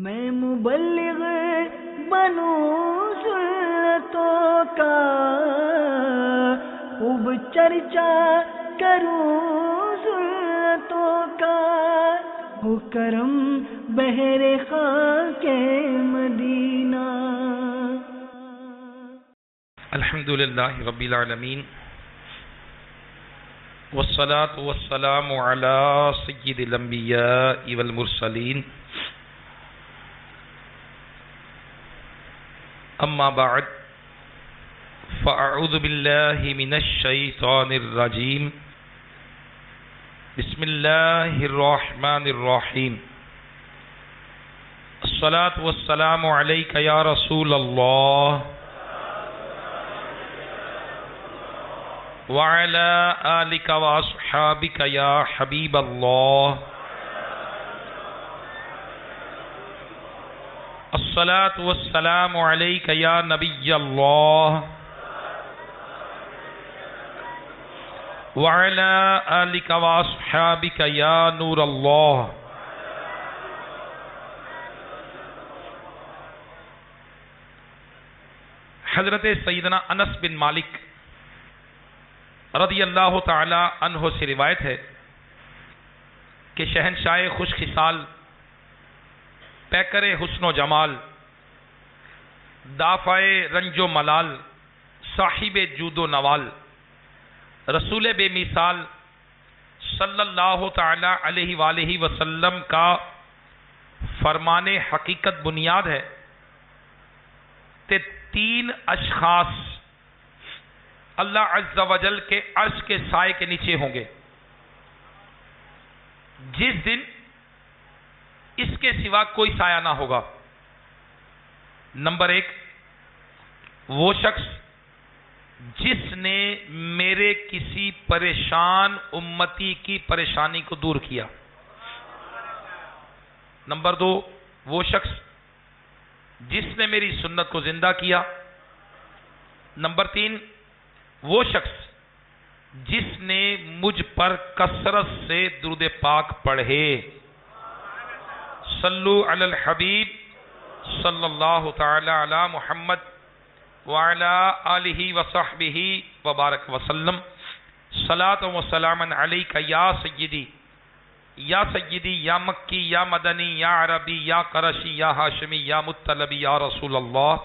میں مبلغ بنوں سنتوں کا، خوب چرچا کروں سنتوں کا، ہو کرم بہر خاک مدینہ۔ الحمدللہ رب العالمین، والصلاة والسلام علی سید الانبیاء والمرسلین، اما بعد فاعوذ باللہ من الشیطان الرجیم، بسم اللہ الرحمن الرحیم، الصلاة والسلام علیک یا رسول اللہ وعلى آلك وأصحابك يا حبيب الله، الصلاة والسلام عليك يا نبي الله وعلى آلك وأصحابك يا نور الله۔ حضرت سیدنا انس بن مالک رضی اللہ تعالی عنہ سے روایت ہے کہ شہنشاہ خوش خصال، پیکر حسن و جمال، دافع رنج و ملال، صاحب جود و نوال، رسول بے مثال صلی اللہ تعالی علیہ وآلہ وسلم کا فرمان حقیقت بنیاد ہے کہ تین اشخاص اللہ عز و جل کے عرش کے سائے کے نیچے ہوں گے، جس دن اس کے سوا کوئی سایہ نہ ہوگا۔ نمبر ایک، وہ شخص جس نے میرے کسی پریشان امتی کی پریشانی کو دور کیا۔ نمبر دو، وہ شخص جس نے میری سنت کو زندہ کیا۔ نمبر تین، وہ شخص جس نے مجھ پر کثرت سے درود پاک پڑھے۔ صلو علی الحبیب صلی اللہ تعالی علی محمد وعلی آلہ وصحبہ وبارک وسلم۔ صلاۃ و سلام علیک یا سیدی یا سیدی یا مکی یا مدنی یا عربی یا قرشی یا ہاشمی یا مطلبی یا رسول اللہ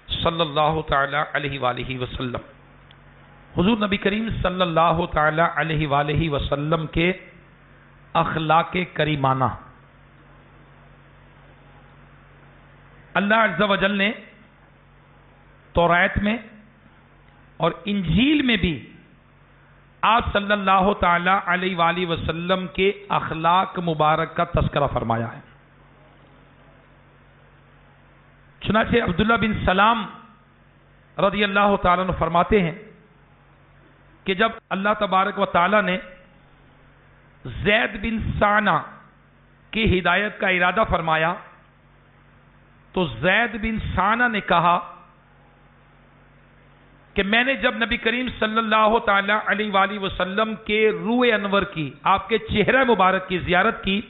صلی اللہ تعالی علیہ وآلہ وسلم۔ حضور نبی کریم صلی اللہ تعالی علیہ وآلہ وسلم کے اخلاق کریمانہ اللہ عز و جل نے توریت میں اور انجیل میں بھی آپ صلی اللہ تعالی علیہ وآلہ وسلم کے اخلاق مبارک کا تذکرہ فرمایا ہے۔ چنانچہ عبداللہ بن سلام رضی اللہ تعالیٰ عنہ فرماتے ہیں کہ جب اللہ تبارک و تعالی نے زید بن ثانہ کی ہدایت کا ارادہ فرمایا تو زید بن ثانہ نے کہا کہ میں نے جب نبی کریم صلی اللہ تعالی علیہ وآلہ وسلم کے روح انور کی، آپ کے چہرہ مبارک کی زیارت کی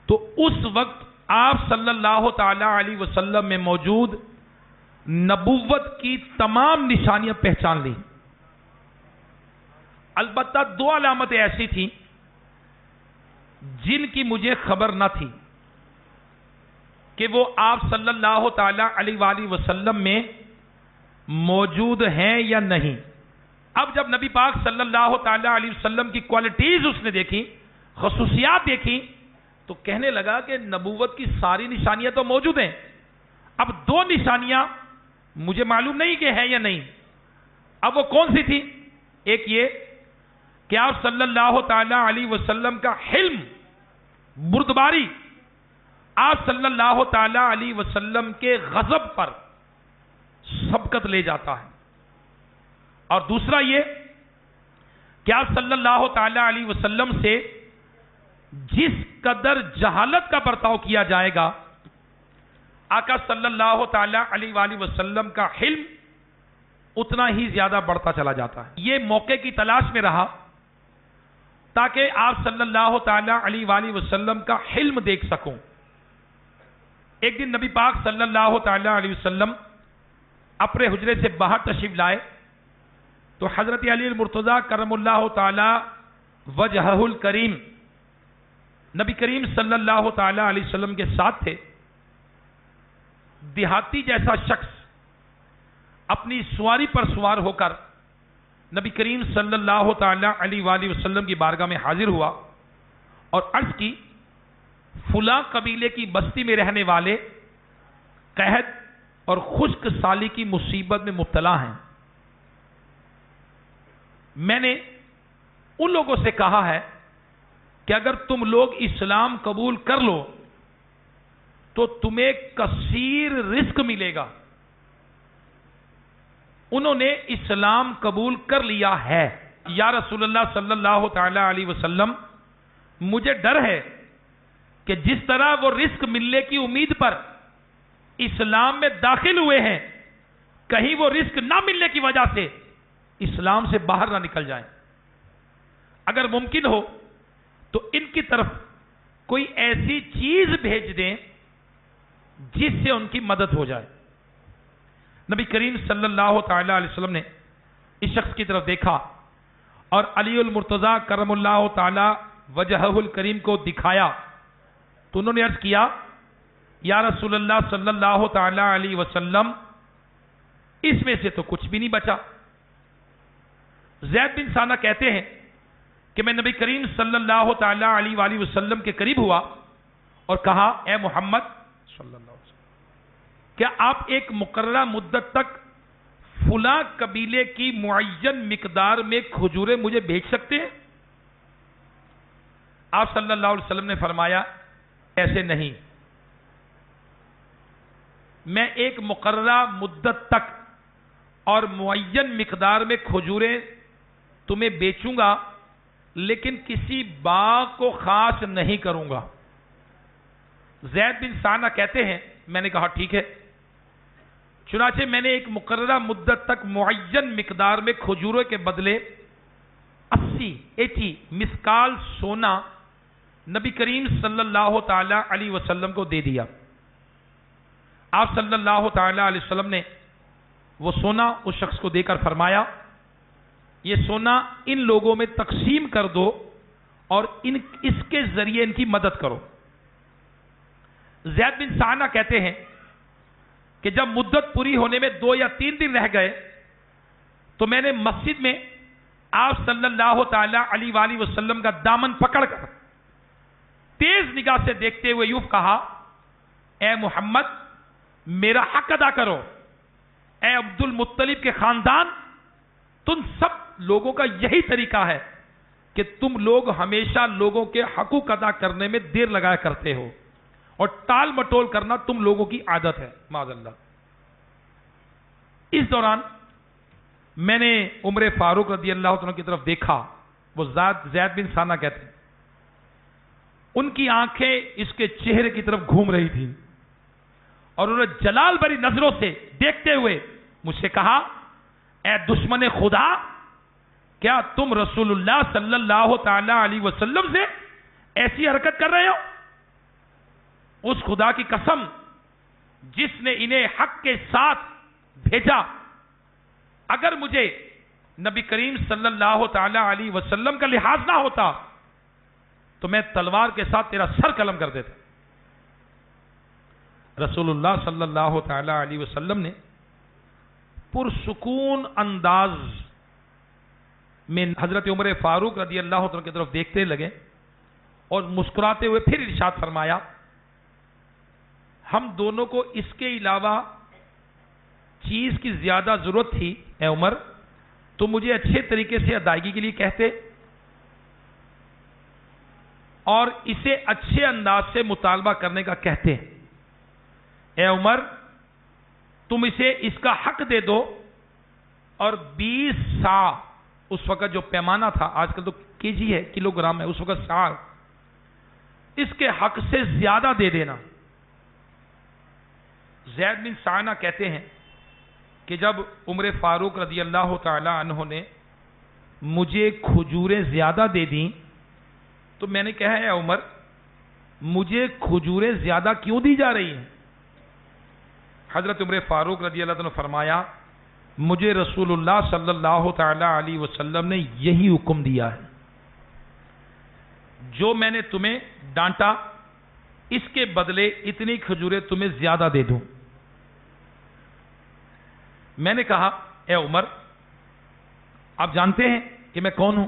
تو اس وقت آپ صلی اللہ تعالی علیہ وسلم میں موجود نبوت کی تمام نشانیاں پہچان لی، البتہ دو علامتیں ایسی تھیں جن کی مجھے خبر نہ تھی کہ وہ آپ صلی اللہ تعالی علیہ وآلہ وسلم میں موجود ہیں یا نہیں۔ اب جب نبی پاک صلی اللہ تعالی علیہ وسلم کی کوالٹیز اس نے دیکھی، خصوصیات دیکھی، تو کہنے لگا کہ نبوت کی ساری نشانیاں تو موجود ہیں، اب دو نشانیاں مجھے معلوم نہیں کہ ہیں یا نہیں۔ اب وہ کون سی تھی؟ ایک یہ کہ آپ صلی اللہ تعالی علیہ وسلم کا حلم، بردباری، آپ صلی اللہ تعالی علیہ وسلم کے غضب پر سبقت لے جاتا ہے، اور دوسرا یہ کہ آپ صلی اللہ تعالی علیہ وسلم سے جس قدر جہالت کا برتاؤ کیا جائے گا، آقا صلی اللہ تعالی علیہ وآلہ وسلم کا حلم اتنا ہی زیادہ بڑھتا چلا جاتا ہے۔ یہ موقع کی تلاش میں رہا تاکہ آپ صلی اللہ تعالی علیہ وآلہ وسلم کا حلم دیکھ سکوں، ایک دن نبی پاک صلی اللہ تعالی علیہ وسلم اپنے حجرے سے باہر تشریف لائے تو حضرت علی المرتضیٰ کرم اللہ تعالی وجہہ الکریم نبی کریم صلی اللہ تعالی علیہ وسلم کے ساتھ تھے. دیہاتی جیسا شخص اپنی سواری پر سوار ہو کر نبی کریم صلی اللہ تعالی علیہ وآلہ وسلم کی بارگاہ میں حاضر ہوا اور عرض کی فلاں قبیلے کی بستی میں رہنے والے قحط اور خشک سالی کی مصیبت میں مبتلا ہیں. میں نے ان لوگوں سے کہا ہے کہ اگر تم لوگ اسلام قبول کر لو تو تمہیں کثیر رزق ملے گا. انہوں نے اسلام قبول کر لیا ہے. یا رسول اللہ صلی اللہ تعالی علیہ وسلم مجھے ڈر ہے کہ جس طرح وہ رزق ملنے کی امید پر اسلام میں داخل ہوئے ہیں کہیں وہ رزق نہ ملنے کی وجہ سے اسلام سے باہر نہ نکل جائیں. اگر ممکن ہو تو ان کی طرف کوئی ایسی چیز بھیج دیں جس سے ان کی مدد ہو جائے. نبی کریم صلی اللہ تعالی علیہ وسلم نے اس شخص کی طرف دیکھا اور علی المرتضیٰ کرم اللہ تعالی وجہہ الکریم کو دکھایا تو انہوں نے عرض کیا یا رسول اللہ صلی اللہ تعالی علیہ وسلم اس میں سے تو کچھ بھی نہیں بچا. زید بن ثانہ کہتے ہیں کہ میں نبی کریم صلی اللہ تعالی علیہ وآلہ وسلم کے قریب ہوا اور کہا اے محمد صلی اللہ علیہ وسلم کیا آپ ایک مقررہ مدت تک فلاں قبیلے کی معین مقدار میں کھجوریں مجھے بھیج سکتے ہیں؟ آپ صلی اللہ علیہ وسلم نے فرمایا ایسے نہیں. میں ایک مقررہ مدت تک اور معین مقدار میں کھجوریں تمہیں بیچوں گا لیکن کسی باغ کو خاص نہیں کروں گا. زید بن ثانہ کہتے ہیں میں نے کہا ٹھیک ہے. چنانچہ میں نے ایک مقررہ مدت تک معین مقدار میں کھجوروں کے بدلے 80 مسکال سونا نبی کریم صلی اللہ تعالی علیہ وسلم کو دے دیا. آپ صلی اللہ تعالی علیہ وسلم نے وہ سونا اس شخص کو دے کر فرمایا یہ سونا ان لوگوں میں تقسیم کر دو اور اس کے ذریعے ان کی مدد کرو. زید بن ثانہ کہتے ہیں کہ جب مدت پوری ہونے میں 2 یا 3 دن رہ گئے تو میں نے مسجد میں آپ صلی اللہ تعالی علیہ وآلہ وسلم کا دامن پکڑ کر تیز نگاہ سے دیکھتے ہوئے یوں کہا اے محمد میرا حق ادا کرو. اے عبد المطلب کے خاندان تم سب لوگوں کا یہی طریقہ ہے کہ تم لوگ ہمیشہ لوگوں کے حقوق ادا کرنے میں دیر لگایا کرتے ہو اور ٹال مٹول کرنا تم لوگوں کی عادت ہے معاذ اللہ. اس دوران میں نے عمر فاروق رضی اللہ عنہ کی طرف دیکھا. وہ زید بن ثانہ کہتے ہیں ان کی آنکھیں اس کے چہرے کی طرف گھوم رہی تھیں اور انہوں نے جلال بھری نظروں سے دیکھتے ہوئے مجھ سے کہا اے دشمن خدا کیا تم رسول اللہ صلی اللہ تعالی علیہ وسلم سے ایسی حرکت کر رہے ہو؟ اس خدا کی قسم جس نے انہیں حق کے ساتھ بھیجا اگر مجھے نبی کریم صلی اللہ تعالی علیہ وسلم کا لحاظ نہ ہوتا تو میں تلوار کے ساتھ تیرا سر قلم کر دیتا. رسول اللہ صلی اللہ تعالی علیہ وسلم نے پرسکون انداز میں حضرت عمر فاروق رضی اللہ عنہ کی طرف دیکھتے لگے اور مسکراتے ہوئے پھر ارشاد فرمایا ہم دونوں کو اس کے علاوہ چیز کی زیادہ ضرورت تھی اے عمر تو مجھے اچھے طریقے سے ادائیگی کے لیے کہتے اور اسے اچھے انداز سے مطالبہ کرنے کا کہتے. اے عمر تم اسے اس کا حق دے دو اور 20 سا اس وقت جو پیمانہ تھا آج کل تو کے جی ہے کلو گرام ہے اس وقت سا اس کے حق سے زیادہ دے دینا. زید بن ثانہ کہتے ہیں کہ جب عمر فاروق رضی اللہ تعالی عنہ نے مجھے کھجوریں زیادہ دے دیں تو میں نے کہا اے عمر مجھے کھجوریں زیادہ کیوں دی جا رہی ہیں؟ حضرت عمر فاروق رضی اللہ عنہ نے فرمایا مجھے رسول اللہ صلی اللہ تعالی علیہ وسلم نے یہی حکم دیا ہے، جو میں نے تمہیں ڈانٹا اس کے بدلے اتنی کھجوریں تمہیں زیادہ دے دوں۔ میں نے کہا اے عمر آپ جانتے ہیں کہ میں کون ہوں؟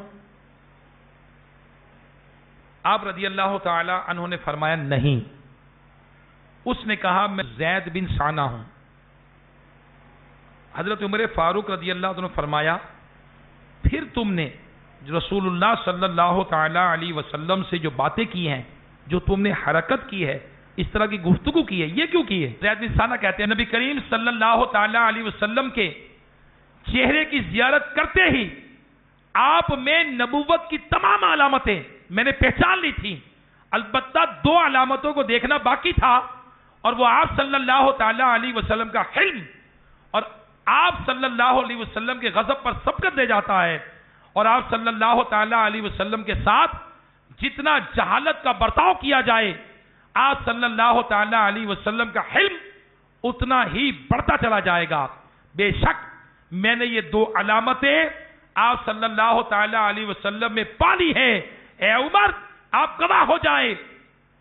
آپ رضی اللہ تعالی عنہ نے فرمایا نہیں۔ اس نے کہا میں زید بن ثانہ ہوں۔ حضرت عمر فاروق رضی اللہ عنہ نے فرمایا پھر تم نے رسول اللہ صلی اللہ تعالی علیہ وسلم سے جو باتیں کی ہیں، جو تم نے حرکت کی ہے، اس طرح کی گفتگو کی ہے، یہ کیوں کی ہے؟ زید بن ثانہ کہتے ہیں نبی کریم صلی اللہ تعالی علیہ وسلم کے چہرے کی زیارت کرتے ہی آپ میں نبوت کی تمام علامتیں میں نے پہچان لی تھی، البتہ دو علامتوں کو دیکھنا باقی تھا، اور وہ آپ صلی اللہ تعالی علیہ وسلم کا حلم، اور آپ صلی اللہ علیہ وسلم کے غضب پر سبقت دے جاتا ہے، اور آپ صلی اللہ تعالی علیہ وسلم کے ساتھ جتنا جہالت کا برتاؤ کیا جائے آپ صلی اللہ تعالی علیہ وسلم کا حلم اتنا ہی بڑھتا چلا جائے گا۔ بے شک میں نے یہ دو علامتیں آپ صلی اللہ تعالی علیہ وسلم میں پالی ہیں۔ اے عمر آپ گواہ ہو جائیں،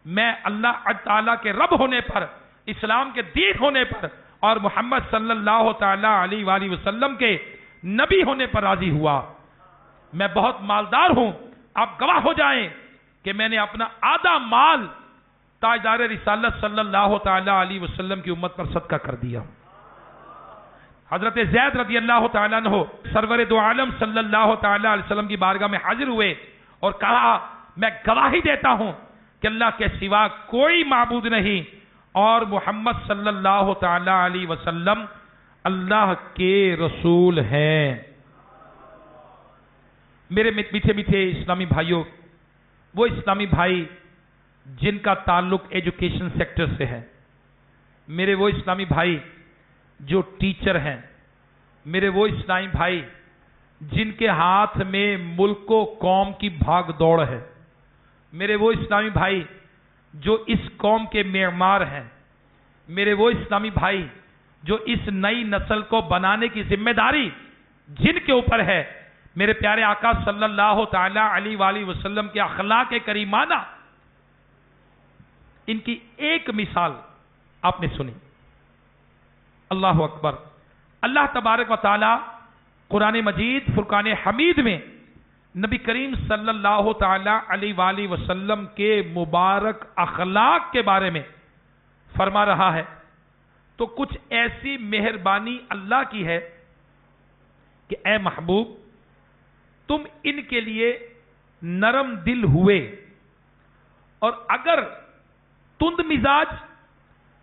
میں اللہ تعالیٰ کے رب ہونے پر، اسلام کے دین ہونے پر، اور محمد صلی اللہ تعالی علیہ وآلہ وسلم کے نبی ہونے پر راضی ہوا۔ میں بہت مالدار ہوں، آپ گواہ ہو جائیں کہ میں نے اپنا آدھا مال تاجدار رسالت صلی اللہ تعالی علیہ وسلم کی امت پر صدقہ کر دیا۔ حضرت زید رضی اللہ تعالیٰ عنہ سرور دو عالم صلی اللہ تعالی علیہ وسلم کی بارگاہ میں حاضر ہوئے اور کہا میں گواہی دیتا ہوں کہ اللہ کے سوا کوئی معبود نہیں، اور محمد صلی اللہ تعالی علیہ وسلم اللہ کے رسول ہیں۔ میرے میٹھے میٹھے اسلامی بھائیوں، وہ اسلامی بھائی جن کا تعلق ایجوکیشن سیکٹر سے ہے، میرے وہ اسلامی بھائی جو ٹیچر ہیں، میرے وہ اسلامی بھائی جن کے ہاتھ میں ملک و قوم کی بھاگ دوڑ ہے، میرے وہ اسلامی بھائی جو اس قوم کے معمار ہیں، میرے وہ اسلامی بھائی جو اس نئی نسل کو بنانے کی ذمہ داری جن کے اوپر ہے، میرے پیارے آقا صلی اللہ تعالی علیہ وآلہ وسلم کے اخلاق کریمانہ، ان کی ایک مثال آپ نے سنی۔ اللہ اکبر۔ اللہ تبارک و تعالی قرآن مجید فرقان حمید میں نبی کریم صلی اللہ تعالی علیہ وآلہ وسلم کے مبارک اخلاق کے بارے میں فرما رہا ہے، تو کچھ ایسی مہربانی اللہ کی ہے کہ اے محبوب تم ان کے لیے نرم دل ہوئے، اور اگر تند مزاج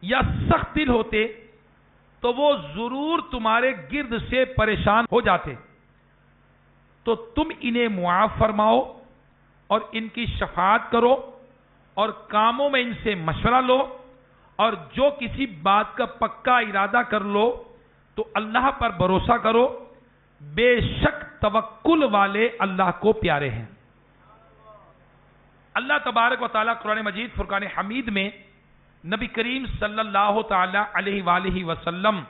یا سخت دل ہوتے تو وہ ضرور تمہارے گرد سے پریشان ہو جاتے، تو تم انہیں معاف فرماؤ اور ان کی شفاعت کرو، اور کاموں میں ان سے مشورہ لو، اور جو کسی بات کا پکا ارادہ کر لو تو اللہ پر بھروسہ کرو، بے شک توکل والے اللہ کو پیارے ہیں۔ اللہ تبارک و تعالیٰ قرآن مجید فرقان حمید میں نبی کریم صلی اللہ تعالی علیہ وآلہ وسلم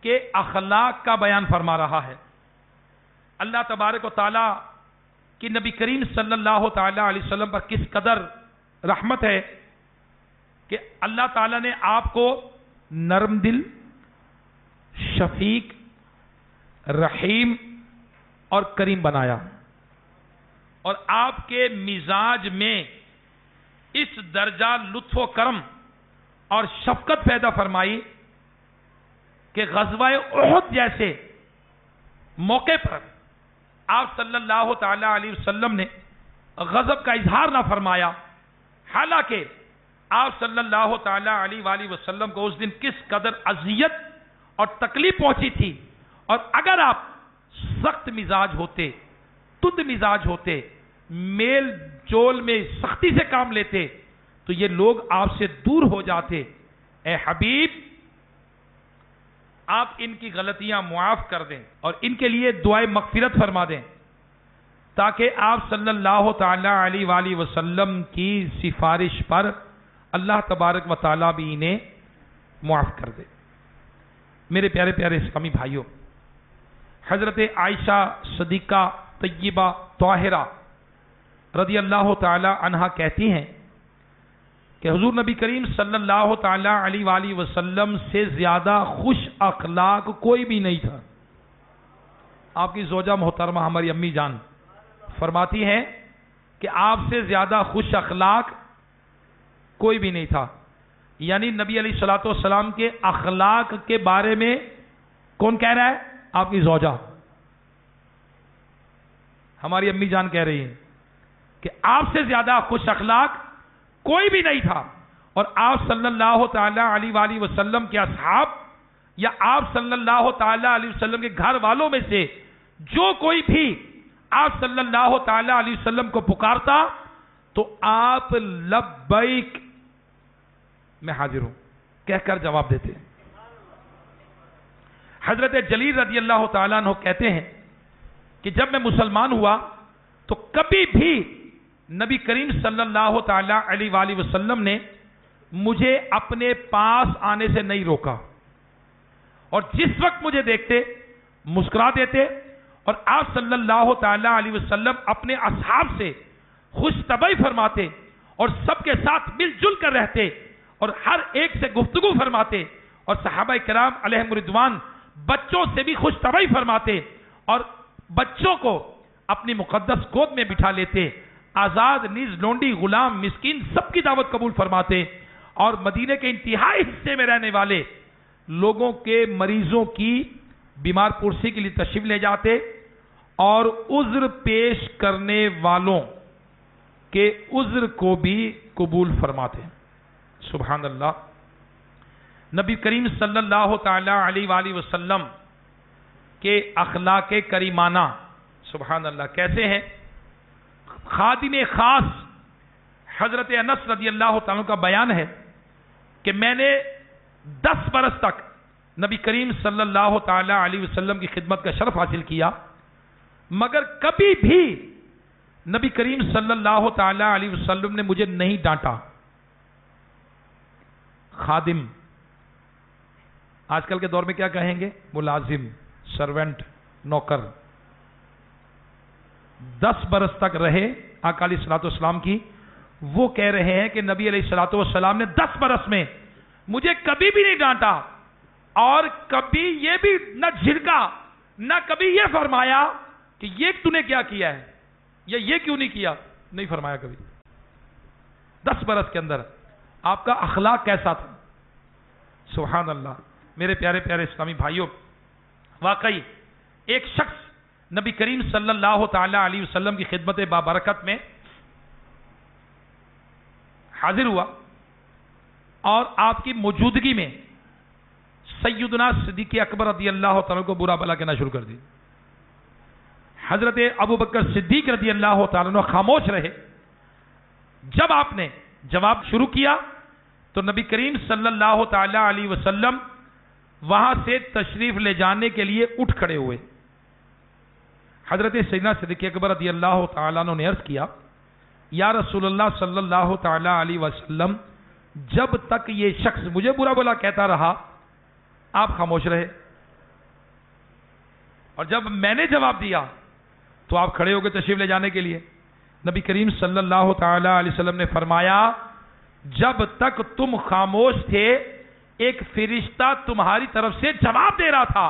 کے اخلاق کا بیان فرما رہا ہے۔ اللہ تبارک و تعالیٰ کی نبی کریم صلی اللہ تعالی علیہ وسلم پر کس قدر رحمت ہے کہ اللہ تعالیٰ نے آپ کو نرم دل، شفیق، رحیم اور کریم بنایا، اور آپ کے مزاج میں اس درجہ لطف و کرم اور شفقت پیدا فرمائی کہ غزوہ احد جیسے موقع پر آپ صلی اللہ تعالی علیہ وسلم نے غضب کا اظہار نہ فرمایا، حالانکہ آپ صلی اللہ تعالی علیہ وآلہ وسلم کو اس دن کس قدر اذیت اور تکلیف پہنچی تھی، اور اگر آپ سخت مزاج ہوتے، تند مزاج ہوتے، میل جول میں سختی سے کام لیتے تو یہ لوگ آپ سے دور ہو جاتے۔ اے حبیب آپ ان کی غلطیاں معاف کر دیں اور ان کے لیے دعائے مغفرت فرما دیں، تاکہ آپ صلی اللہ تعالی علیہ وآلہ وسلم کی سفارش پر اللہ تبارک و تعالیٰ بھی انہیں معاف کر دے۔ میرے پیارے پیارے اسلامی بھائیوں، حضرت عائشہ صدیقہ طیبہ طاہرہ رضی اللہ تعالی عنہا کہتی ہیں کہ حضور نبی کریم صلی اللہ تعالی علیہ وآلہ وسلم سے زیادہ خوش اخلاق کوئی بھی نہیں تھا۔ آپ کی زوجہ محترمہ ہماری امی جان فرماتی ہیں کہ آپ سے زیادہ خوش اخلاق کوئی بھی نہیں تھا، یعنی نبی علیہ الصلوۃ والسلام کے اخلاق کے بارے میں کون کہہ رہا ہے؟ آپ کی زوجہ ہماری امی جان کہہ رہی ہیں کہ آپ سے زیادہ خوش اخلاق کوئی بھی نہیں تھا، اور آپ صلی اللہ تعالی علیہ وآلہ وسلم کے اصحاب یا آپ صلی اللہ تعالی علیہ وسلم کے گھر والوں میں سے جو کوئی بھی آپ صلی اللہ تعالی علیہ وسلم کو پکارتا تو آپ لبیک میں حاضر ہوں کہہ کر جواب دیتے ہیں۔ حضرت جلیل رضی اللہ تعالیٰ عنہ کہتے ہیں کہ جب میں مسلمان ہوا تو کبھی بھی نبی کریم صلی اللہ تعالی علیہ وآلہ وسلم نے مجھے اپنے پاس آنے سے نہیں روکا، اور جس وقت مجھے دیکھتے مسکرا دیتے، اور آپ صلی اللہ تعالی علیہ وسلم اپنے اصحاب سے خوش طبعی فرماتے اور سب کے ساتھ مل جل کر رہتے اور ہر ایک سے گفتگو فرماتے، اور صحابہ کرام علیہم رضوان بچوں سے بھی خوش طبعی فرماتے اور بچوں کو اپنی مقدس گود میں بٹھا لیتے، آزاد نیز لونڈی غلام مسکین سب کی دعوت قبول فرماتے، اور مدینے کے انتہائی حصے میں رہنے والے لوگوں کے مریضوں کی بیمار پرسی کے لیے تشریف لے جاتے اور عذر پیش کرنے والوں کے عذر کو بھی قبول فرماتے۔ سبحان اللہ۔ نبی کریم صلی اللہ تعالی علیہ وآلہ وسلم کے اخلاق کریمانہ سبحان اللہ کیسے ہیں؟ خادم خاص حضرت انس رضی اللہ تعالیٰ کا بیان ہے کہ میں نے 10 برس تک نبی کریم صلی اللہ تعالی علیہ وسلم کی خدمت کا شرف حاصل کیا، مگر کبھی بھی نبی کریم صلی اللہ تعالی علیہ وسلم نے مجھے نہیں ڈانٹا۔ خادم آج کل کے دور میں کیا کہیں گے؟ ملازم، سرونٹ، نوکر۔ 10 برس تک رہے آقا علیہ الصلوۃ والسلام کی، وہ کہہ رہے ہیں کہ نبی علیہ الصلوۃ والسلام نے 10 برس میں مجھے کبھی بھی نہیں ڈانٹا، اور کبھی یہ بھی نہ جھڑکا، نہ کبھی یہ فرمایا کہ یہ تو نے کیا کیا ہے یا یہ کیوں نہیں کیا، نہیں فرمایا کبھی۔ 10 برس کے اندر آپ کا اخلاق کیسا تھا؟ سبحان اللہ۔ میرے پیارے پیارے اسلامی بھائیوں، واقعی ایک شخص نبی کریم صلی اللہ تعالی علیہ وسلم کی خدمت بابرکت میں حاضر ہوا، اور آپ کی موجودگی میں سیدنا صدیق اکبر رضی اللہ تعالیٰ کو برا بھلا کہنا شروع کر دی۔ حضرت ابو بکر صدیق رضی اللہ تعالیٰ عنہ خاموش رہے۔ جب آپ نے جواب شروع کیا تو نبی کریم صلی اللہ تعالی علیہ وسلم وہاں سے تشریف لے جانے کے لیے اٹھ کھڑے ہوئے۔ حضرت سیدنا صدیق اکبر رضی اللہ تعالیٰ عنہ نے عرض کیا، یا رسول اللہ صلی اللہ تعالی علیہ وسلم، جب تک یہ شخص مجھے برا بھلا کہتا رہا آپ خاموش رہے، اور جب میں نے جواب دیا تو آپ کھڑے ہو گئے تشریف لے جانے کے لیے۔ نبی کریم صلی اللہ تعالی علیہ وسلم نے فرمایا، جب تک تم خاموش تھے ایک فرشتہ تمہاری طرف سے جواب دے رہا تھا،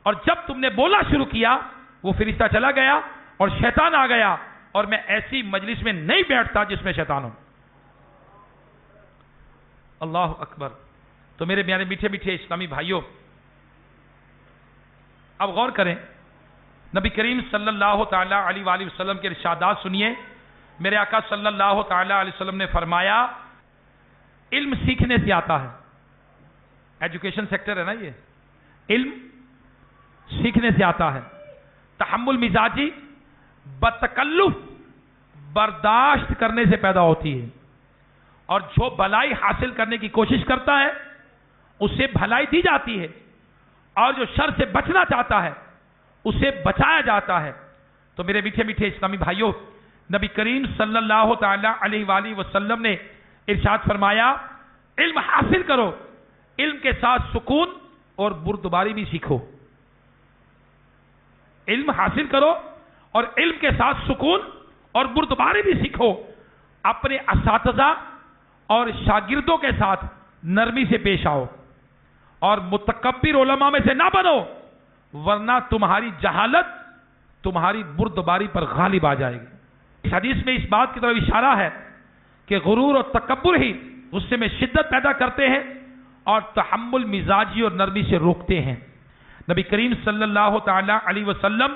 اور جب تم نے بولا شروع کیا وہ فرشتہ چلا گیا اور شیطان آ گیا، اور میں ایسی مجلس میں نہیں بیٹھتا جس میں شیطان ہو۔ اللہ اکبر۔ تو میرے پیارے میٹھے میٹھے اسلامی بھائیوں، اب غور کریں، نبی کریم صلی اللہ تعالی علیہ وآلہ وسلم کے ارشادات سنیے۔ میرے آقا صلی اللہ تعالی علیہ وسلم نے فرمایا، علم سیکھنے سے آتا ہے، ایجوکیشن سیکٹر ہے نا یہ، علم سیکھنے سے آتا ہے، تحمل مزاجی بتکلف برداشت کرنے سے پیدا ہوتی ہے، اور جو بھلائی حاصل کرنے کی کوشش کرتا ہے اسے بھلائی دی جاتی ہے، اور جو شر سے بچنا چاہتا ہے اسے بچایا جاتا ہے۔ تو میرے میٹھے میٹھے اسلامی بھائیوں، نبی کریم صلی اللہ تعالی علیہ وآلہ وسلم نے ارشاد فرمایا، علم حاصل کرو، علم کے ساتھ سکون اور بردباری بھی سیکھو. علم حاصل کرو اور علم کے ساتھ سکون اور بردباری بھی سیکھو. اپنے اساتذہ اور شاگردوں کے ساتھ نرمی سے پیش آؤ اور متکبر علماء میں سے نہ بنو، ورنہ تمہاری جہالت تمہاری بردباری پر غالب آ جائے گی. اس حدیث میں اس بات کی طرف اشارہ ہے کہ غرور اور تکبر ہی غصے میں شدت پیدا کرتے ہیں اور تحمل مزاجی اور نرمی سے روکتے ہیں. نبی کریم صلی اللہ تعالی علیہ وسلم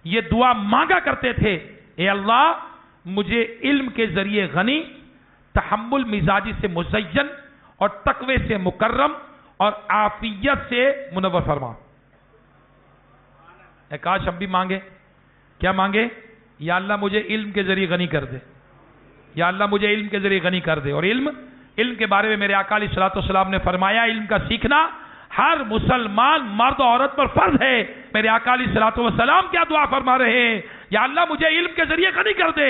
یہ دعا مانگا کرتے تھے، اے اللہ مجھے علم کے ذریعے غنی، تحمل مزاجی سے مزین اور تقوی سے مکرم اور عافیت سے منور فرما. کاش ہم بھی مانگے. کیا مانگے؟ یا اللہ مجھے علم کے ذریعے غنی کر دے، یا اللہ مجھے علم کے ذریعے غنی کر دے. اور علم کے بارے میں میرے آقا علیہ الصلوۃ والسلام نے فرمایا علم کا سیکھنا ہر مسلمان مرد و عورت پر فرض ہے. میرے آقا علیہ الصلوۃ والسلام کیا دعا فرما رہے ہیں؟ یا اللہ مجھے علم کے ذریعے غنی کر دے،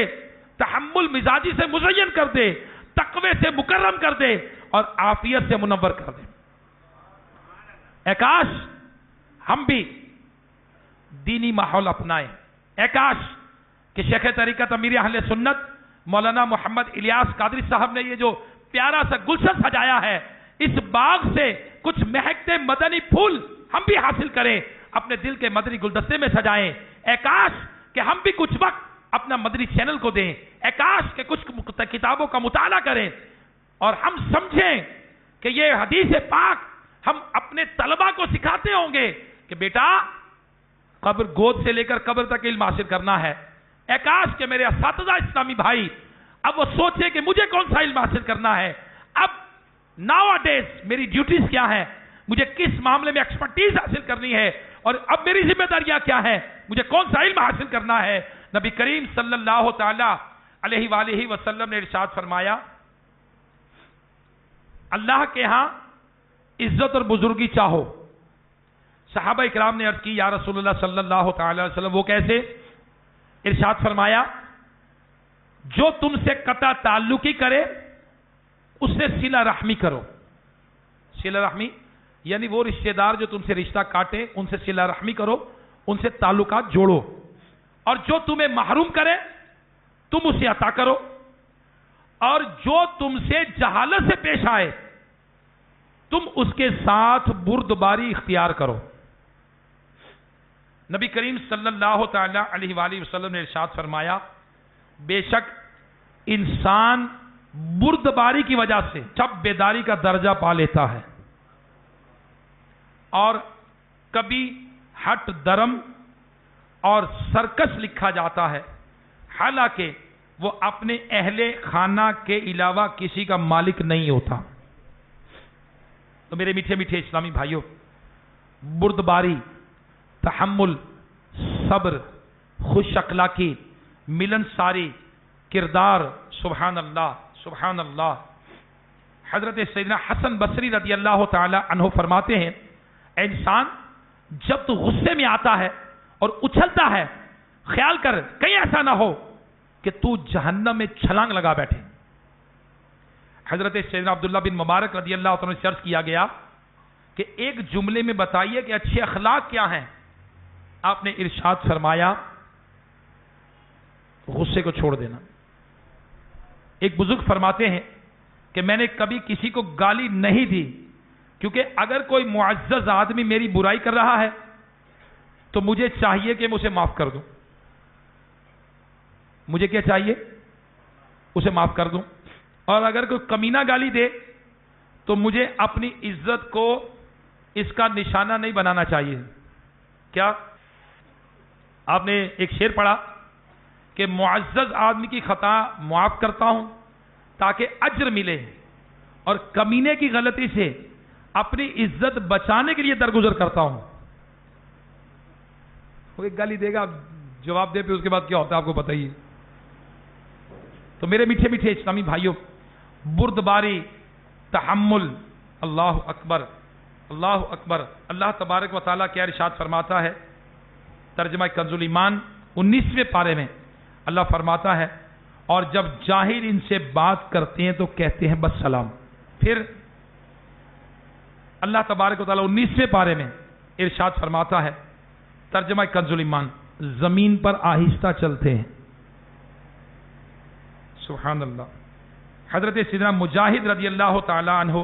تحمل مزاجی سے مزین کر دے، تقوی سے مکرم کر دے اور عافیت سے منور کر دے. اے کاش ہم بھی دینی ماحول اپنائیں. اے کاش کہ شیخ طریقت امیر اہل سنت مولانا محمد الیاس قادری صاحب نے یہ جو پیارا سا گلشن سجایا ہے، اس باغ سے کچھ مہکتے مدنی پھول ہم بھی حاصل کریں، اپنے دل کے مدنی گلدستے میں سجائیں. اے کاش کہ ہم بھی کچھ وقت اپنا مدنی چینل کو دیں. اے کاش کہ کچھ کتابوں کا مطالعہ کریں اور ہم سمجھیں کہ یہ حدیث پاک ہم اپنے طلبہ کو سکھاتے ہوں گے کہ بیٹا قبر گود سے لے کر قبر تک علم حاصل کرنا ہے. اے کاش کہ میرے اساتذہ اسلامی بھائی اب وہ سوچیں کہ مجھے کون سا علم حاصل کرنا ہے، اب ناؤ ڈیز میری ڈیوٹیز کیا ہیں، مجھے کس معاملے میں ایکسپرٹیز حاصل کرنی ہے، اور اب میری ذمہ داریاں کیا ہیں، مجھے کون سا علم حاصل کرنا ہے. نبی کریم صلی اللہ تعالی علیہ وآلہ وسلم نے ارشاد فرمایا، اللہ کے ہاں عزت اور بزرگی چاہو. صحابہ اکرام نے عرض کی یا رسول اللہ صلی اللہ تعالی علیہ وسلم وہ کیسے؟ ارشاد فرمایا جو تم سے قطع تعلقی کرے اس سے صلہ رحمی کرو. صلہ رحمی یعنی وہ رشتہ دار جو تم سے رشتہ کاٹے ان سے صلہ رحمی کرو، ان سے تعلقات جوڑو. اور جو تمہیں محروم کرے تم اسے عطا کرو، اور جو تم سے جہالت سے پیش آئے تم اس کے ساتھ بردباری اختیار کرو. نبی کریم صلی اللہ تعالی علیہ وآلہ وسلم نے ارشاد فرمایا بے شک انسان بردباری کی وجہ سے چپ بیداری کا درجہ پا لیتا ہے اور کبھی ہٹ درم اور سرکش لکھا جاتا ہے، حالانکہ وہ اپنے اہل خانہ کے علاوہ کسی کا مالک نہیں ہوتا. تو میرے میٹھے میٹھے اسلامی بھائیوں، بردباری، تحمل، صبر، خوش اخلاقی، ملنساری کردار، سبحان اللہ سبحان اللہ. حضرت سیدنا حسن بصری رضی اللہ تعالی عنہ فرماتے ہیں اے انسان جب تو غصے میں آتا ہے اور اچھلتا ہے خیال کر کہیں ایسا نہ ہو کہ تو جہنم میں چھلانگ لگا بیٹھے. حضرت سیدنا عبداللہ بن مبارک رضی اللہ عنہ سے عرض کیا گیا کہ ایک جملے میں بتائیے کہ اچھے اخلاق کیا ہیں. آپ نے ارشاد فرمایا غصے کو چھوڑ دینا. ایک بزرگ فرماتے ہیں کہ میں نے کبھی کسی کو گالی نہیں دی کیونکہ اگر کوئی معزز آدمی میری برائی کر رہا ہے تو مجھے چاہیے کہ میں اسے معاف کر دوں. مجھے کیا چاہیے؟ اسے معاف کر دوں. اور اگر کوئی کمینہ گالی دے تو مجھے اپنی عزت کو اس کا نشانہ نہیں بنانا چاہیے. کیا آپ نے ایک شعر پڑھا کہ معزز آدمی کی خطا معاف کرتا ہوں تاکہ اجر ملے اور کمینے کی غلطی سے اپنی عزت بچانے کے لیے درگزر کرتا ہوں. وہ ایک گالی دے گا جواب دے پہ اس کے بعد کیا ہوتا ہے آپ کو بتائیے. تو میرے میٹھے میٹھے اسلامی بھائیوں، بردباری، تحمل، اللہ اکبر اللہ اکبر. اللہ تبارک و تعالیٰ کیا ارشاد فرماتا ہے ترجمہ کنز الایمان 19ویں پارے میں اللہ فرماتا ہے اور جب جاہل ان سے بات کرتے ہیں تو کہتے ہیں بس سلام. پھر اللہ تبارک و تعالیٰ 19ویں پارے میں ارشاد فرماتا ہے، ترجمہ کنز الایمان، زمین پر آہستہ چلتے ہیں. سبحان اللہ. حضرت سیدنا مجاہد رضی اللہ تعالی عنہ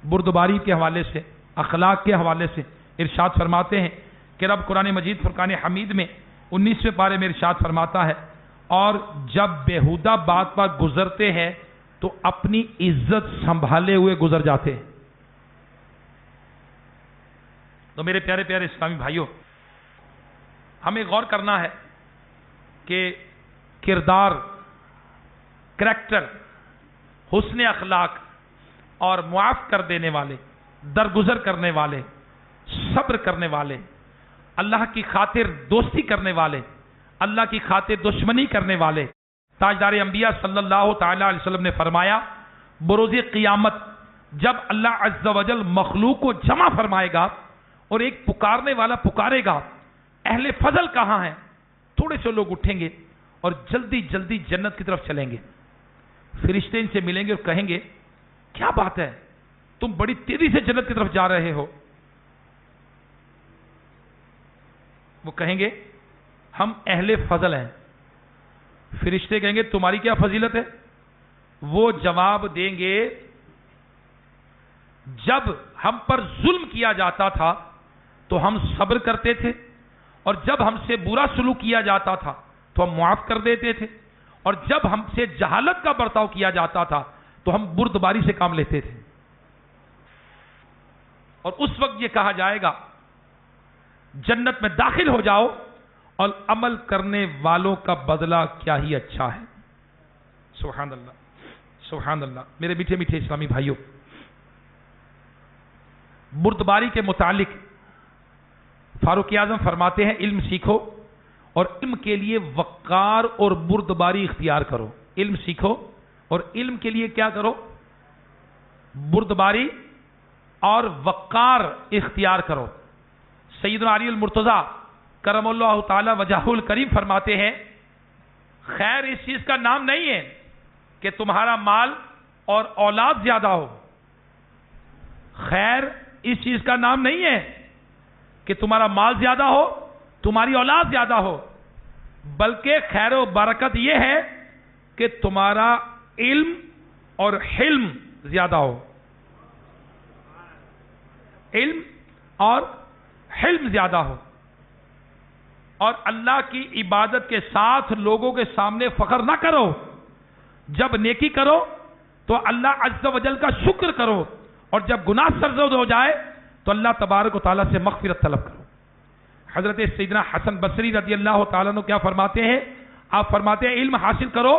بردباری کے حوالے سے، اخلاق کے حوالے سے ارشاد فرماتے ہیں کہ رب قرآن مجید فرقان حمید میں 19ویں پارے میں ارشاد فرماتا ہے، اور جب بےہودہ بات پر گزرتے ہیں تو اپنی عزت سنبھالے ہوئے گزر جاتے ہیں. تو میرے پیارے پیارے اسلامی بھائیوں، ہمیں غور کرنا ہے کہ کردار، کریکٹر، حسن اخلاق اور معاف کر دینے والے، درگزر کرنے والے، صبر کرنے والے، اللہ کی خاطر دوستی کرنے والے، اللہ کی خاطر دشمنی کرنے والے. تاجدار انبیاء صلی اللہ تعالی علیہ وسلم نے فرمایا، بروز قیامت جب اللہ عز و جل مخلوق کو جمع فرمائے گا اور ایک پکارنے والا پکارے گا، اہل فضل کہاں ہیں؟ تھوڑے سے لوگ اٹھیں گے اور جلدی جلدی جنت کی طرف چلیں گے. فرشتے ان سے ملیں گے اور کہیں گے، کیا بات ہے، تم بڑی تیزی سے جنت کی طرف جا رہے ہو؟ وہ کہیں گے، ہم اہل فضل ہیں. فرشتے کہیں گے، تمہاری کیا فضیلت ہے؟ وہ جواب دیں گے، جب ہم پر ظلم کیا جاتا تھا تو ہم صبر کرتے تھے، اور جب ہم سے برا سلوک کیا جاتا تھا تو ہم معاف کر دیتے تھے، اور جب ہم سے جہالت کا برتاؤ کیا جاتا تھا تو ہم بردباری سے کام لیتے تھے. اور اس وقت یہ کہا جائے گا، جنت میں داخل ہو جاؤ، اور عمل کرنے والوں کا بدلہ کیا ہی اچھا ہے. سبحان اللہ، سبحان اللہ. میرے میٹھے میٹھے اسلامی بھائیوں، بردباری کے متعلق فاروق اعظم فرماتے ہیں، علم سیکھو اور علم کے لیے وقار اور بردباری اختیار کرو. علم سیکھو اور علم کے لیے کیا کرو؟ بردباری اور وقار اختیار کرو. سیدنا علی المرتضیٰ کرم اللہ تعالی وجہہ الکریم فرماتے ہیں، خیر اس چیز کا نام نہیں ہے کہ تمہارا مال اور اولاد زیادہ ہو. خیر اس چیز کا نام نہیں ہے کہ تمہارا مال زیادہ ہو، تمہاری اولاد زیادہ ہو، بلکہ خیر و برکت یہ ہے کہ تمہارا علم اور حلم زیادہ ہو. علم اور حلم زیادہ ہو، اور اللہ کی عبادت کے ساتھ لوگوں کے سامنے فخر نہ کرو. جب نیکی کرو تو اللہ عز و جل کا شکر کرو، اور جب گناہ سرزد ہو جائے تو اللہ تبارک و تعالیٰ سے مغفرت طلب کرو. حضرت سیدنا حسن بصری رضی اللہ تعالیٰ عنہ کیا فرماتے ہیں؟ آپ فرماتے ہیں، علم حاصل کرو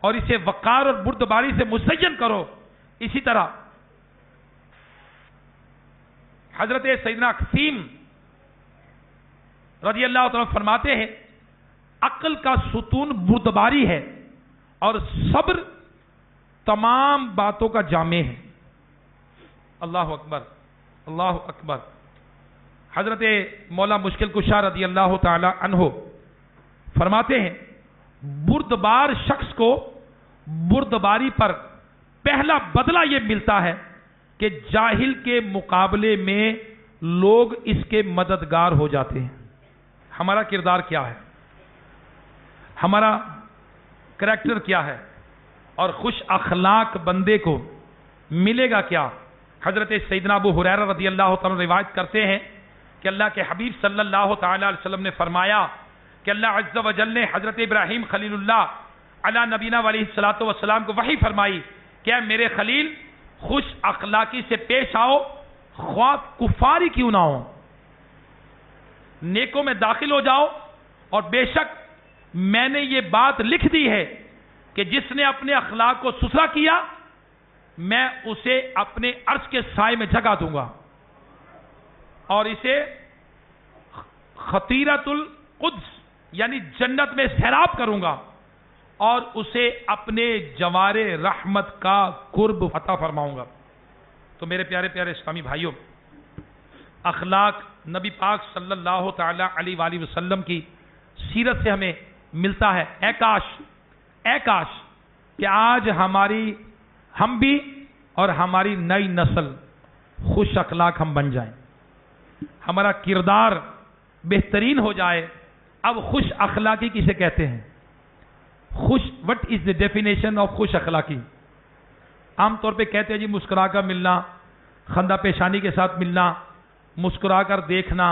اور اسے وقار اور بردباری سے مزین کرو. اسی طرح حضرت سیدنا قسیم رضی اللہ تعالیٰ فرماتے ہیں، عقل کا ستون بردباری ہے اور صبر تمام باتوں کا جامع ہے. اللہ اکبر، اللہ اکبر. حضرت مولا مشکل کشا رضی اللہ تعالی عنہ فرماتے ہیں، بردبار شخص کو بردباری پر پہلا بدلہ یہ ملتا ہے کہ جاہل کے مقابلے میں لوگ اس کے مددگار ہو جاتے ہیں. ہمارا کردار کیا ہے؟ ہمارا کریکٹر کیا ہے؟ اور خوش اخلاق بندے کو ملے گا کیا؟ حضرت سیدنا ابو ہریرہ رضی اللہ تعالیٰ روایت کرتے ہیں کہ اللہ کے حبیب صلی اللہ تعالی علیہ وسلم نے فرمایا کہ اللہ عز و جل نے حضرت ابراہیم خلیل اللہ علی نبینا علیہ الصلوۃ والسلام کو وحی فرمائی کہ اے میرے خلیل، خوش اخلاقی سے پیش آؤ، خواہ کفار ہی کیوں نہ ہو. نیکوں میں داخل ہو جاؤ، اور بے شک میں نے یہ بات لکھ دی ہے کہ جس نے اپنے اخلاق کو ستھرا کیا میں اسے اپنے عرش کے سائے میں جگہ دوں گا، اور اسے خطیرۃ القدس یعنی جنت میں سیراب کروں گا، اور اسے اپنے جوار رحمت کا قرب عطا فرماؤں گا. تو میرے پیارے پیارے اسلامی بھائیوں، اخلاق نبی پاک صلی اللہ تعالی علیہ وآلہ وسلم کی سیرت سے ہمیں ملتا ہے. اے کاش کہ آج ہم بھی اور ہماری نئی نسل خوش اخلاق ہم بن جائیں, ہمارا کردار بہترین ہو جائے. اب خوش اخلاقی کسے کہتے ہیں؟ What is the definition of خوش اخلاقی؟ عام طور پہ کہتے ہیں جی مسکرا کر ملنا, خندہ پیشانی کے ساتھ ملنا, مسکرا کر دیکھنا,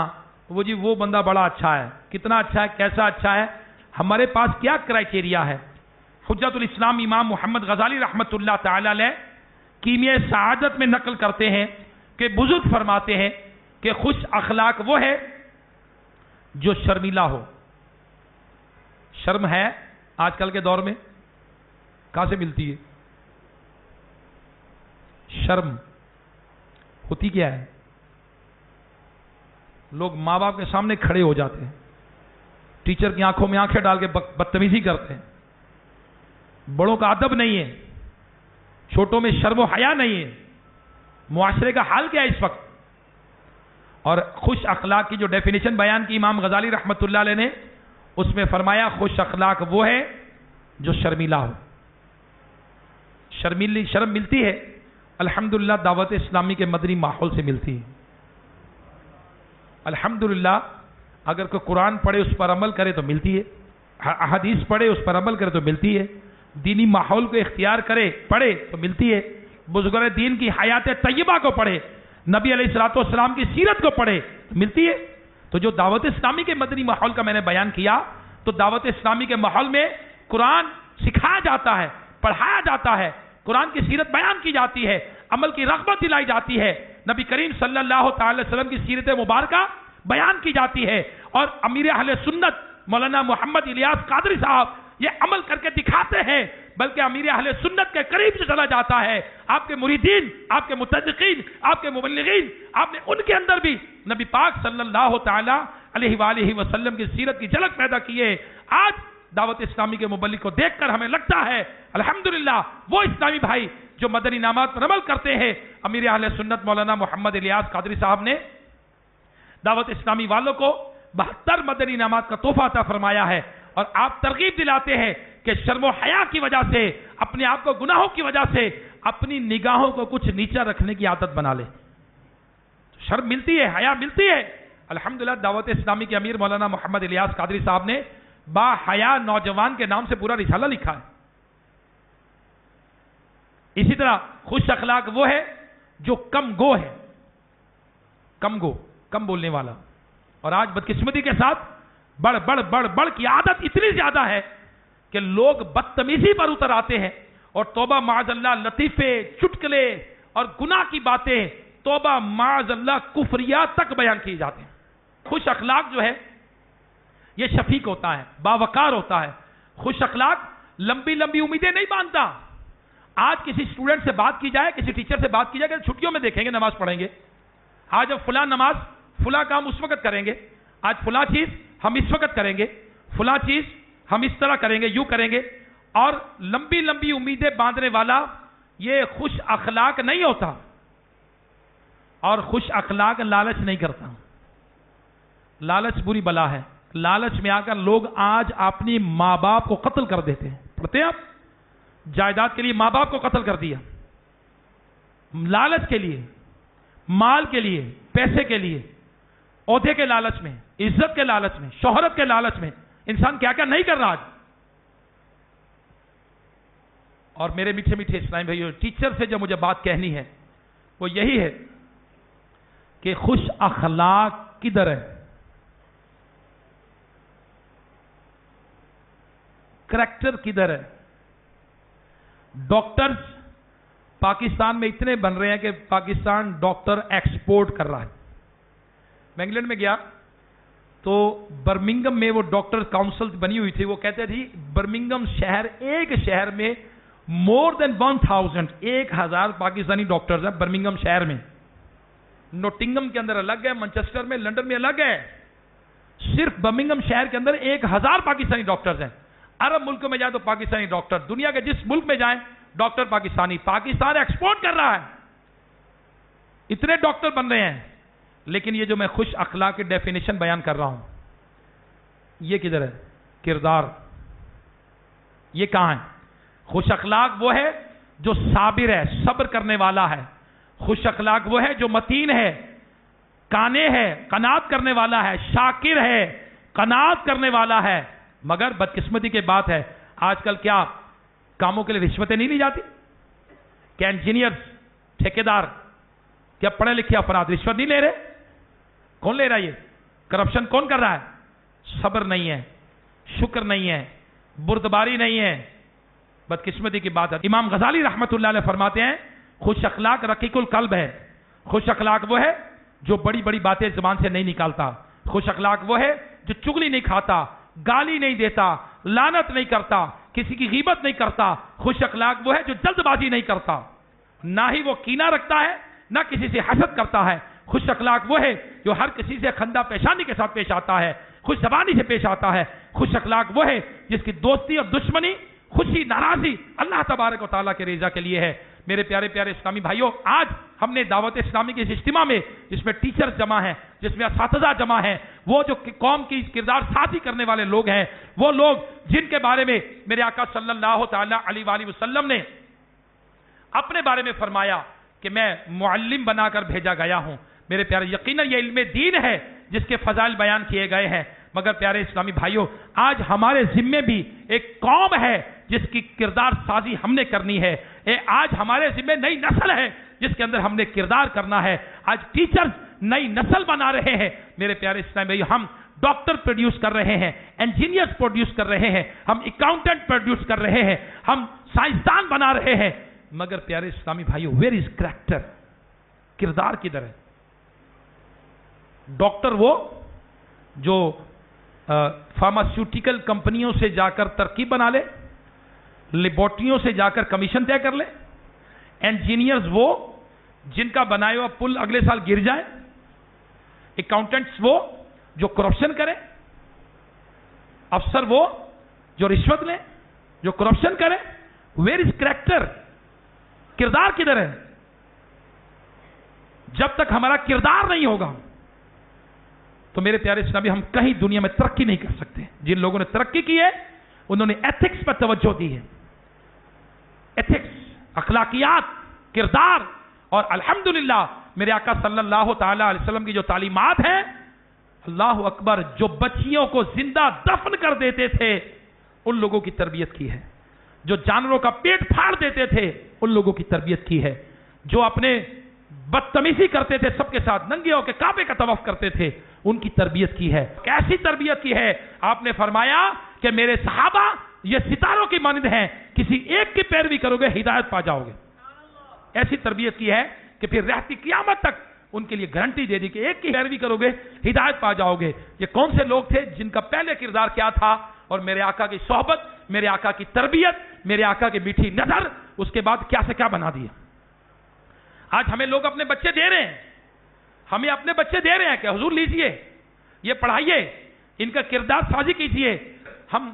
وہ بندہ بڑا اچھا ہے. کتنا اچھا ہے, کیسا اچھا ہے؟ ہمارے پاس کیا کرائٹیریا ہے؟ حجت الاسلام امام محمد غزالی رحمۃ اللہ تعالی علیہ کیمیائے سعادت میں نقل کرتے ہیں کہ بزرگ فرماتے ہیں کہ خوش اخلاق وہ ہے جو شرمیلا ہو. شرم ہے آج کل کے دور میں کہاں سے ملتی ہے؟ شرم ہوتی کیا ہے؟ لوگ ماں باپ کے سامنے کھڑے ہو جاتے ہیں, ٹیچر کی آنکھوں میں آنکھیں ڈال کے بدتمیزی کرتے ہیں, بڑوں کا ادب نہیں ہے, چھوٹوں میں شرم و حیا نہیں ہے. معاشرے کا حال کیا ہے اس وقت؟ اور خوش اخلاق کی جو ڈیفینیشن بیان کی امام غزالی رحمۃ اللہ علیہ نے, اس میں فرمایا خوش اخلاق وہ ہے جو شرمیلا ہو. شرم ملتی ہے الحمدللہ دعوت اسلامی کے مدنی ماحول سے ملتی ہے. الحمدللہ اگر کوئی قرآن پڑھے اس پر عمل کرے تو ملتی ہے, احادیث پڑھے اس پر عمل کرے تو ملتی ہے, دینی ماحول کو اختیار کرے پڑھے تو ملتی ہے, بزرگان دین کی حیات طیبہ کو پڑھے, نبی علیہ الصلوۃ والسلام کی سیرت کو پڑھے تو ملتی ہے. تو جو دعوت اسلامی کے مدنی ماحول کا میں نے بیان کیا, تو دعوت اسلامی کے ماحول میں قرآن سکھایا جاتا ہے, پڑھایا جاتا ہے, قرآن کی سیرت بیان کی جاتی ہے, عمل کی رغبت دلائی جاتی ہے, نبی کریم صلی اللہ تعالی وسلم کی سیرت مبارکہ بیان کی جاتی ہے, اور امیر اہل سنت مولانا محمد الیاس قادری صاحب یہ عمل کر کے دکھاتے ہیں, بلکہ امیر اہل سنت کے قریب سے چلا جاتا ہے. آپ کے مریدین, آپ کے متدقین, آپ کے مبلغین, آپ نے ان کے اندر بھی نبی پاک صلی اللہ تعالی علیہ وآلہ وسلم کی سیرت کی جھلک پیدا کی ہے. آج دعوت اسلامی کے مبلغ کو دیکھ کر ہمیں لگتا ہے الحمدللہ وہ اسلامی بھائی جو مدنی انعامات پر عمل کرتے ہیں, امیر اہل سنت مولانا محمد الیاس قادری صاحب نے دعوت اسلامی والوں کو 72 مدنی انعامات کا تحفہ عطا فرمایا ہے. اور آپ ترغیب دلاتے ہیں کہ شرم و حیا کی وجہ سے, اپنے آپ کو گناہوں کی وجہ سے اپنی نگاہوں کو کچھ نیچا رکھنے کی عادت بنا لے. شرم ملتی ہے, حیا ملتی ہے. الحمدللہ دعوت اسلامی کے امیر مولانا محمد الیاس قادری صاحب نے با حیا نوجوان کے نام سے پورا رسالہ لکھا ہے. اسی طرح خوش اخلاق وہ ہے جو کم گو ہے, کم بولنے والا. اور آج بدقسمتی کے ساتھ بڑھ کی عادت اتنی زیادہ ہے کہ لوگ بدتمیزی پر اتر آتے ہیں اور توبہ معاذ اللہ لطیفے, چٹکلے اور گناہ کی باتیں, توبہ معاذ اللہ کفریات تک بیان کی جاتے ہیں. خوش اخلاق جو ہے یہ شفیق ہوتا ہے, باوقار ہوتا ہے. خوش اخلاق لمبی امیدیں نہیں باندھتا. آج کسی اسٹوڈنٹ سے بات کی جائے, کسی ٹیچر سے بات کی جائے کہ چھٹیوں میں دیکھیں گے نماز پڑھیں گے, آج اب فلاں نماز فلاں کام اس وقت کریں گے, آج فلاں چیز ہم اس وقت کریں گے, فلاں چیز ہم اس طرح کریں گے, یوں کریں گے. اور لمبی امیدیں باندھنے والا یہ خوش اخلاق نہیں ہوتا. اور خوش اخلاق لالچ نہیں کرتا. لالچ بری بلا ہے. لالچ میں آ کر لوگ آج اپنی ماں باپ کو قتل کر دیتے ہیں. پڑھتے ہیں آپ, جائیداد کے لیے ماں باپ کو قتل کر دیا, لالچ کے لیے, مال کے لیے, پیسے کے لیے, عہدے کے لالچ میں, عزت کے لالچ میں, شہرت کے لالچ میں انسان کیا کیا نہیں کر رہا آج. اور میرے میٹھے میٹھے اسلامی بھائیو, ٹیچر سے جو مجھے بات کہنی ہے وہ یہی ہے کہ خوش اخلاق کدھر ہے, کریکٹر کدھر ہے. ڈاکٹرز پاکستان میں اتنے بن رہے ہیں کہ پاکستان ڈاکٹر ایکسپورٹ کر رہا ہے. میں انگلینڈ میں گیا تو برمنگم میں وہ ڈاکٹر کاؤنسل بنی ہوئی تھی. وہ کہتے تھے برمنگم شہر, ایک شہر میں مور دین 1000 پاکستانی ڈاکٹرز ہیں برمنگم شہر میں. نوٹنگم کے اندر الگ ہے, مانچسٹر میں, لنڈن میں الگ ہے. صرف برمنگم شہر کے اندر 1000 پاکستانی ڈاکٹرز ہیں. عرب ملکوں میں جائیں تو پاکستانی ڈاکٹر, دنیا کے جس ملک میں جائیں ڈاکٹر پاکستانی. پاکستان ایکسپورٹ کر رہا ہے, اتنے ڈاکٹر بن رہے ہیں. لیکن یہ جو میں خوش اخلاق کی ڈیفینیشن بیان کر رہا ہوں یہ کدھر ہے؟ کردار. یہ کہاں ہے؟ خوش اخلاق وہ ہے جو صابر ہے, صبر کرنے والا ہے, خوش اخلاق وہ ہے جو متین ہے، کانے ہے، قناعت کرنے والا ہے، شاکر ہے، قناعت کرنے والا ہے۔ مگر بدقسمتی کی بات ہے آج کل کیا کاموں کے لیے رشوتیں نہیں لی جاتی؟ کیا انجینئرز، ٹھیکیدار، کیا پڑھے لکھے افراد رشوت نہیں لے رہے؟ کون لے رہا ہے؟ یہ کرپشن کون کر رہا ہے؟ صبر نہیں ہے، شکر نہیں ہے، بردباری نہیں ہے، بدقسمتی کی بات ہے۔ امام غزالی رحمت اللہ علیہ فرماتے ہیں خوش اخلاق رقیق القلب ہے۔ خوش اخلاق وہ ہے جو بڑی بڑی باتیں زبان سے نہیں نکالتا۔ خوش اخلاق وہ ہے جو چغلی نہیں کھاتا، گالی نہیں دیتا، لعنت نہیں کرتا، کسی کی غیبت نہیں کرتا۔ خوش اخلاق وہ ہے جو جلد بازی نہیں کرتا، نہ ہی وہ کینہ رکھتا ہے، نہ کسی سے حسد کرتا ہے۔ خوش اخلاق وہ ہے جو ہر کسی سے خندہ پیشانی کے ساتھ پیش آتا ہے، خوش زبانی سے پیش آتا ہے۔ خوش اخلاق وہ ہے جس کی دوستی اور دشمنی، خوشی ناراضی اللہ تبارک و تعالیٰ کے رضا کے لیے ہے۔ میرے پیارے پیارے اسلامی بھائیوں، آج ہم نے دعوت اسلامی کے اس اجتماع میں جس میں ٹیچر جمع ہیں، جس میں اساتذہ جمع ہیں، وہ جو قوم کی کردار سازی کرنے والے لوگ ہیں، وہ لوگ جن کے بارے میں میرے آقا صلی اللہ تعالیٰ علیہ وآلہ وسلم نے اپنے بارے میں فرمایا کہ میں معلم بنا کر بھیجا گیا ہوں۔ میرے پیارے یقیناً یہ علم دین ہے جس کے فضائل بیان کیے گئے ہیں، مگر پیارے اسلامی بھائیوں آج ہمارے ذمے بھی ایک قوم ہے جس کی کردار سازی ہم نے کرنی ہے۔ آج ہمارے ذمے نئی نسل ہے جس کے اندر ہم نے کردار کرنا ہے۔ آج ٹیچرز نئی نسل بنا رہے ہیں۔ میرے پیارے اسلامی بھائیوں، ہم ڈاکٹر پروڈیوس کر رہے ہیں، انجینئرز پروڈیوس کر رہے ہیں، ہم اکاؤنٹنٹ پروڈیوس کر رہے ہیں، ہم سائنسدان بنا رہے ہیں، مگر پیارے اسلامی بھائیوں ویئر از کریکٹر؟ کردار کدھر ہے؟ ڈاکٹر وہ جو فارماسیوٹیکل کمپنیوں سے جا کر ترکیب بنا لے، لیبارٹریوں سے جا کر کمیشن طے کر لے، انجینئرز وہ جن کا بنایا ہوا پل اگلے سال گر جائے، اکاؤنٹنٹس وہ جو کرپشن کرے، افسر وہ جو رشوت لیں، جو کرپشن کرے۔ Where is character? کردار کدھر ہے؟ جب تک ہمارا کردار نہیں ہوگا تو میرے پیارے اسلامی ہم کہیں دنیا میں ترقی نہیں کر سکتے۔ جن لوگوں نے ترقی کی ہے انہوں نے ایتھکس پر توجہ دی ہے، ایتھکس، اخلاقیات، کردار، اور الحمدللہ میرے آقا صلی اللہ تعالیٰ علیہ وسلم کی جو تعلیمات ہیں، اللہ اکبر، جو بچیوں کو زندہ دفن کر دیتے تھے ان لوگوں کی تربیت کی ہے، جو جانوروں کا پیٹ پھاڑ دیتے تھے ان لوگوں کی تربیت کی ہے، جو اپنے بدتمیزی کرتے تھے سب کے ساتھ، ننگے ہو کے کعبے کا طواف کرتے تھے، ان کی تربیت کی ہے۔ کیسی تربیت کی ہے؟ آپ نے فرمایا کہ میرے صحابہ یہ ستاروں کی مانند ہیں، کسی ایک کی پیروی کرو گے ہدایت پا جاؤ گے۔ ایسی تربیت کی ہے کہ پھر رہتی قیامت تک ان کے لیے گارنٹی دے دی کہ ایک کی پیروی کرو گے ہدایت پا جاؤ گے۔ یہ کون سے لوگ تھے جن کا پہلے کردار کیا تھا؟ اور میرے آقا کی صحبت، میرے آقا کی تربیت، میرے آقا کی میٹھی نظر، اس کے بعد کیا سے کیا بنا دیا۔ آج ہمیں لوگ اپنے بچے دے رہے ہیں، ہمیں اپنے بچے دے رہے ہیں کہ حضور لیجئے، یہ پڑھائیے، ان کا کردار سازی کیجئے، ہم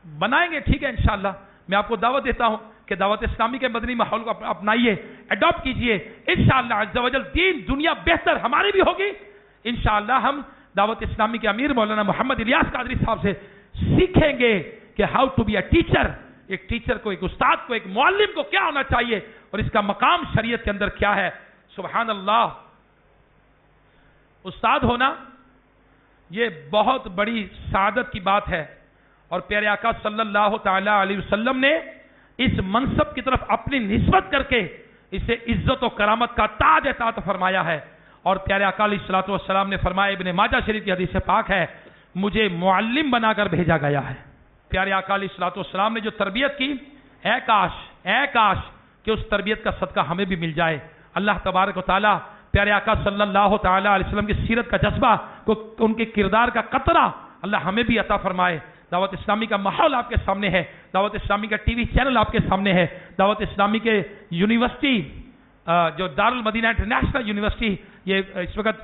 بنائیں گے، ٹھیک ہے انشاءاللہ۔ میں آپ کو دعوت دیتا ہوں کہ دعوت اسلامی کے مدنی ماحول کو اپنائیے، اڈاپٹ کیجئے، انشاءاللہ عز و جل دین دنیا بہتر ہماری بھی ہوگی۔ انشاءاللہ ہم دعوت اسلامی کے امیر مولانا محمد الیاس قادری صاحب سے سیکھیں گے کہ how to be a teacher, ایک ٹیچر کو، ایک استاد کو، ایک معلم کو کیا ہونا چاہیے اور اس کا مقام شریعت کے اندر کیا ہے۔ سبحان اللہ، استاد ہونا یہ بہت بڑی سعادت کی بات ہے، اور پیارے آقا صلی اللہ تعالی علیہ وسلم نے اس منصب کی طرف اپنی نسبت کر کے اسے عزت و کرامت کا تاج عطا فرمایا ہے۔ اور پیارے آقا علیہ الصلوۃ والسلام نے فرمایا، ابن ماجہ شریف کی حدیث پاک ہے، مجھے معلم بنا کر بھیجا گیا ہے۔ پیارے آقا علیہ الصلوۃ والسلام نے جو تربیت کی، اے کاش کہ اس تربیت کا صدقہ ہمیں بھی مل جائے۔ اللہ تبارک و تعالیٰ پیارے آقا صلی اللہ تعالی علیہ وسلم کی سیرت کا جذبہ کو، ان کے کردار کا قطرہ اللہ ہمیں بھی عطا فرمائے۔ دعوت اسلامی کا ماحول آپ کے سامنے ہے، دعوت اسلامی کا ٹی وی چینل آپ کے سامنے ہے، دعوت اسلامی کے یونیورسٹی جو دارالمدینہ انٹرنیشنل یونیورسٹی یہ اس وقت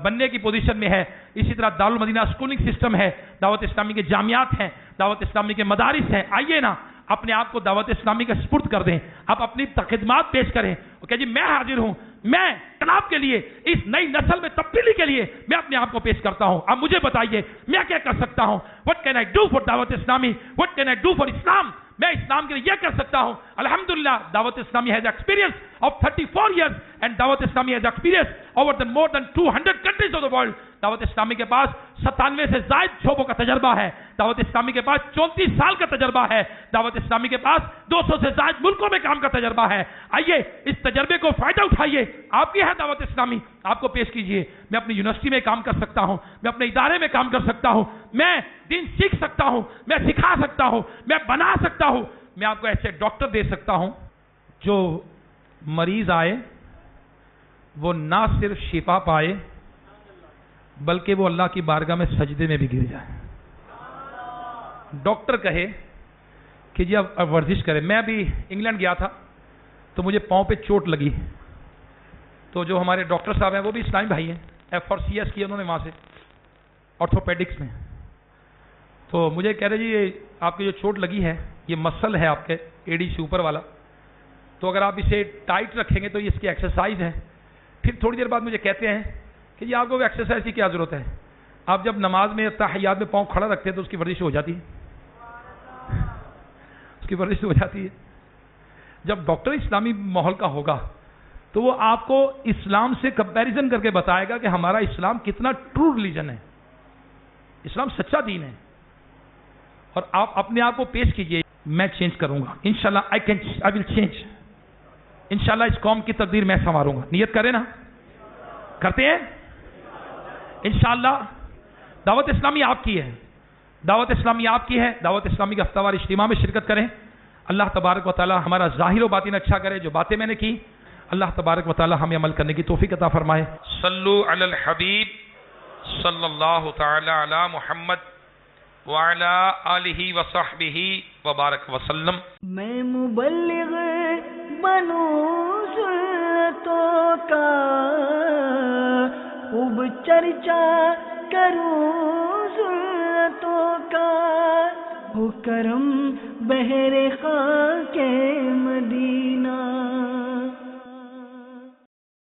بننے کی پوزیشن میں ہے، اسی طرح دارالمدینہ اسکولنگ سسٹم ہے، دعوت اسلامی کے جامعات ہیں، دعوت اسلامی کے مدارس ہیں۔ آئیے نا اپنے آپ کو دعوت اسلامی کا سپرد کر دیں، آپ اپنی خدمات پیش کریں کہ جی میں حاضر ہوں، میں جناب کے لیے، اس نئی نسل میں تبدیلی کے لیے میں اپنے آپ کو پیش کرتا ہوں۔ اب مجھے بتائیے میں کیا کر سکتا ہوں؟ What can I do for Dawat Islami, what can I do for Islam? میں اسلام کے لیے یہ کر سکتا ہوں. الحمدللہ دعوت اسلامی has experience of 34 years and دعوت اسلامی has experience over the more than 200 countries of the world. دعوت اسلامی کے پاس 97 سے زائد شعبوں کا تجربہ ہے. دعوت اسلامی کے پاس 34 سال کا تجربہ ہے. دعوت اسلامی کے پاس 200 سے زائد ملکوں میں کام کا تجربہ ہے. آئیے اس تجربے کو فائدہ اٹھائیے. آپ کی ہے دعوت اسلامی, آپ کو پیش کیجئے. میں اپنی یونیورسٹی میں کام کر سکتا ہوں, میں اپنے ادارے میں کام کر سکتا ہوں, میں دین سیکھ سکتا ہوں, میں سکھا سکتا ہوں, میں بنا سکتا ہوں. میں آپ کو ایسے ڈاکٹر دے سکتا ہوں جو مریض آئے وہ نہ صرف شفا پائے بلکہ وہ اللہ کی بارگاہ میں سجدے میں بھی گر جائے. ڈاکٹر کہے کہ جی اب ورزش کرے. میں ابھی انگلینڈ گیا تھا تو مجھے پاؤں پہ چوٹ لگی, تو جو ہمارے ڈاکٹر صاحب ہیں وہ بھی اسلامی بھائی ہیں, FRCS کی انہوں نے وہاں سے آرتھوپیڈکس میں. تو مجھے کہہ رہے جی یہ آپ کی جو چوٹ لگی ہے یہ مسل ہے آپ کے ایڈی سے اوپر والا, تو اگر آپ اسے ٹائٹ رکھیں گے تو یہ اس کی ایکسرسائز ہے. پھر تھوڑی دیر بعد مجھے کہتے ہیں کہ جی آپ کو ایکسرسائز کی کیا ضرورت ہے, آپ جب نماز میں تحیات میں پاؤں کھڑا رکھتے ہیں تو اس کی ورزش ہو جاتی ہے, اس کی ورزش ہو جاتی ہے. جب ڈاکٹر اسلامی ماحول کا ہوگا تو وہ آپ کو اسلام سے کمپیریزن کر کے بتائے گا کہ ہمارا اسلام کتنا ٹرو ریلیجن ہے, اسلام سچا دین ہے. اور آپ اپنے آپ کو پیش کیجئے, میں چینج کروں گا انشاءاللہ. آئی ول چینج انشاءاللہ. اس قوم کی تقدیر میں سنواروں گا. نیت کریں نا, کرتے ہیں انشاءاللہ. دعوت اسلامی آپ کی ہے, دعوت اسلامی آپ کی ہے. دعوت اسلامی کے ہفتہ وار اجتماع میں شرکت کریں. اللہ تبارک و تعالی ہمارا ظاہر و باطن اچھا کرے. جو باتیں میں نے کی اللہ تبارک و تعالی ہمیں عمل کرنے کی توفیق عطا فرمائے. صلو علی الحبیب صلی اللہ تعالی علی محمد وعلی آلہ وصحبہ وبارک وسلم. میں مبلغ بنوں سنتوں کا, خوب چرچا کروں سنتوں کا. ہو کرم بہر خاک